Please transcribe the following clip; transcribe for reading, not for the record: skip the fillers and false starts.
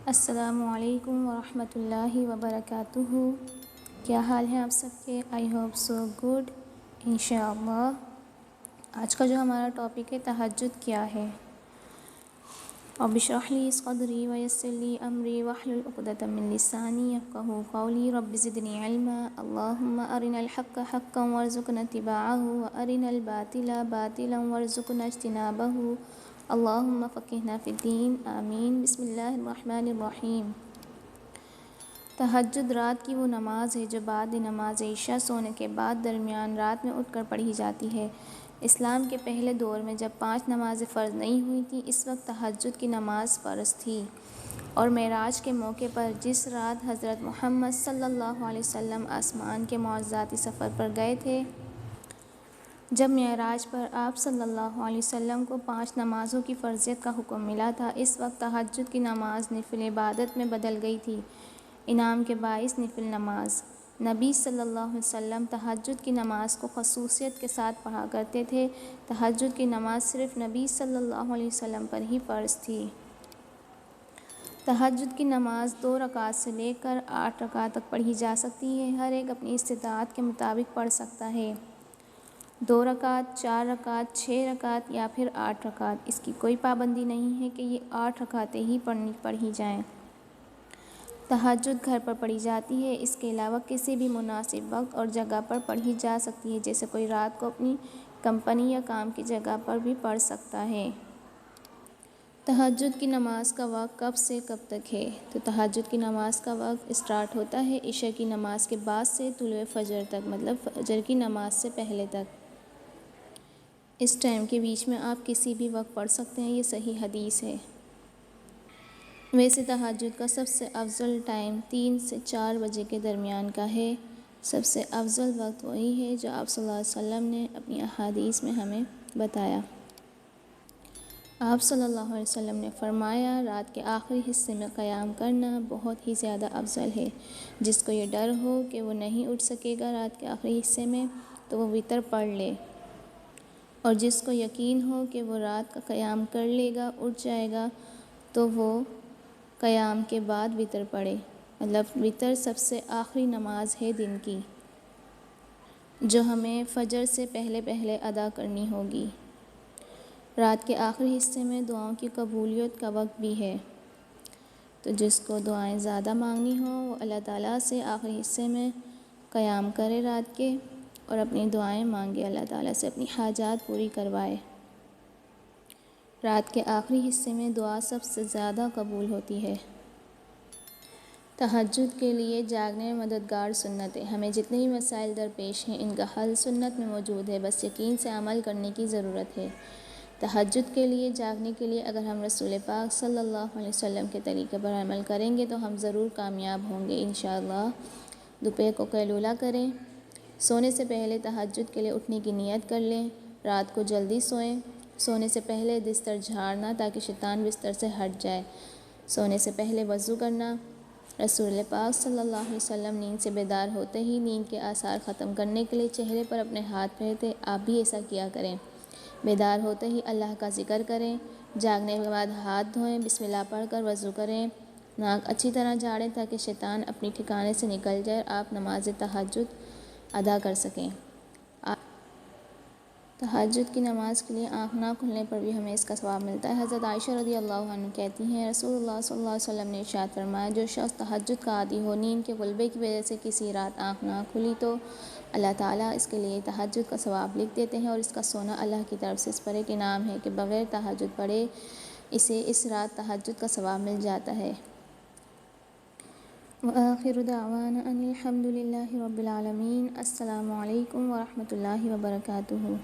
السلام علیکم ورحمۃ اللہ وبرکاتہ۔ کیا حال ہے آپ سب کے؟ آئی ہوپ سو گڈ انشاءاللہ۔ آج کا جو ہمارا ٹاپک ہے تہجد کیا ہے۔ رب اشرح لی صدری ویسر لی امری واحلل عقدۃ من لسانی یفقہوا قولی رب زدنی علما اللہم ارنا الحق حقا وارزقنا اتباعہ وارنا الباطل باطلا وارزقنا اجتنابہ اللہم فقہنا فی الدین آمین۔ بسم اللہ الرحمن الرحیم۔ تہجد رات کی وہ نماز ہے جو بعد نماز عشاء سونے کے بعد درمیان رات میں اٹھ کر پڑھی جاتی ہے۔ اسلام کے پہلے دور میں جب 5 نمازیں فرض نہیں ہوئی تھیں، اس وقت تہجد کی نماز فرض تھی، اور معراج کے موقع پر جس رات حضرت محمد صلی اللہ علیہ وسلم آسمان کے معجزاتی سفر پر گئے تھے، جب معراج پر آپ صلی اللہ علیہ وسلم کو 5 نمازوں کی فرضیت کا حکم ملا تھا، اس وقت تہجد کی نماز نفل عبادت میں بدل گئی تھی، انعام کے باعث نفل نماز۔ نبی صلی اللہ علیہ وسلم تہجد کی نماز کو خصوصیت کے ساتھ پڑھا کرتے تھے۔ تہجد کی نماز صرف نبی صلی اللہ علیہ وسلم پر ہی فرض تھی۔ تہجد کی نماز 2 رکعت سے لے کر 8 رکعت تک پڑھی جا سکتی ہے۔ ہر ایک اپنی استطاعت کے مطابق پڑھ سکتا ہے، 2 رکعت، 4 رکعت، 6 رکعت یا پھر 8 رکعت۔ اس کی کوئی پابندی نہیں ہے کہ یہ 8 رکعتیں ہی پڑھی جائیں۔ تہجد گھر پر پڑھی جاتی ہے، اس کے علاوہ کسی بھی مناسب وقت اور جگہ پر پڑھی جا سکتی ہے، جیسے کوئی رات کو اپنی کمپنی یا کام کی جگہ پر بھی پڑھ سکتا ہے۔ تہجد کی نماز کا وقت کب سے کب تک ہے؟ تو تہجد کی نماز کا وقت اسٹارٹ ہوتا ہے عشاء کی نماز کے بعد سے طلوع فجر تک، مطلب فجر کی نماز سے پہلے تک۔ اس ٹائم کے بیچ میں آپ کسی بھی وقت پڑھ سکتے ہیں، یہ صحیح حدیث ہے۔ ویسے تہجد کا سب سے افضل ٹائم 3 سے 4 بجے کے درمیان کا ہے۔ سب سے افضل وقت وہی ہے جو آپ صلی اللہ علیہ وسلم نے اپنی احادیث میں ہمیں بتایا۔ آپ صلی اللہ علیہ وسلم نے فرمایا، رات کے آخری حصے میں قیام کرنا بہت ہی زیادہ افضل ہے۔ جس کو یہ ڈر ہو کہ وہ نہیں اٹھ سکے گا رات کے آخری حصے میں، تو وہ وتر پڑھ لے، اور جس کو یقین ہو کہ وہ رات کا قیام کر لے گا، اٹھ جائے گا، تو وہ قیام کے بعد وتر پڑھے۔ مطلب وتر سب سے آخری نماز ہے دن کی، جو ہمیں فجر سے پہلے پہلے ادا کرنی ہوگی۔ رات کے آخری حصے میں دعاؤں کی قبولیت کا وقت بھی ہے، تو جس کو دعائیں زیادہ مانگنی ہوں وہ اللہ تعالیٰ سے آخری حصے میں قیام کرے رات کے، اور اپنی دعائیں مانگے، اللہ تعالیٰ سے اپنی حاجات پوری کروائے۔ رات کے آخری حصے میں دعا سب سے زیادہ قبول ہوتی ہے۔ تہجد کے لیے جاگنے میں مددگار سنتیں۔ ہمیں جتنے بھی مسائل درپیش ہیں، ان کا حل سنت میں موجود ہے، بس یقین سے عمل کرنے کی ضرورت ہے۔ تہجد کے لیے جاگنے کے لیے اگر ہم رسول پاک صلی اللہ علیہ وسلم کے طریقے پر عمل کریں گے تو ہم ضرور کامیاب ہوں گے انشاءاللہ۔ دوپہر کو قیلولہ کریں، سونے سے پہلے تہجد کے لیے اٹھنے کی نیت کر لیں، رات کو جلدی سوئیں، سونے سے پہلے بستر جھاڑنا تاکہ شیطان بستر سے ہٹ جائے، سونے سے پہلے وضو کرنا۔ رسول پاک صلی اللہ علیہ وسلم نیند سے بیدار ہوتے ہی نیند کے آثار ختم کرنے کے لیے چہرے پر اپنے ہاتھ پھیرتے، آپ بھی ایسا کیا کریں۔ بیدار ہوتے ہی اللہ کا ذکر کریں، جاگنے کے بعد ہاتھ دھوئیں، بسم اللہ پڑھ کر وضو کریں، ناک اچھی طرح جھاڑیں تاکہ شیطان اپنی ٹھکانے سے نکل جائے اور آپ نماز تہجد ادا کر سکیں۔ تہجد کی نماز کے لیے آنکھ نہ کھلنے پر بھی ہمیں اس کا ثواب ملتا ہے۔ حضرت عائشہ رضی اللہ عنہ کہتی ہیں، رسول اللہ صلی اللہ علیہ وسلم نے ارشاد فرمایا، جو شخص تہجد کا عادی ہو، نیند کے غلبے کی وجہ سے کسی رات آنکھ نہ کھلی، تو اللہ تعالیٰ اس کے لیے تہجد کا ثواب لکھ دیتے ہیں، اور اس کا سونا اللہ کی طرف سے اس پر ایک انعام ہے کہ بغیر تہجد پڑھے اسے اس رات تہجد کا ثواب مل جاتا ہے۔ وآخر دعوانا ان الحمد للہ رب العالمین۔ السلام علیکم ورحمۃ اللہ وبرکاتہ۔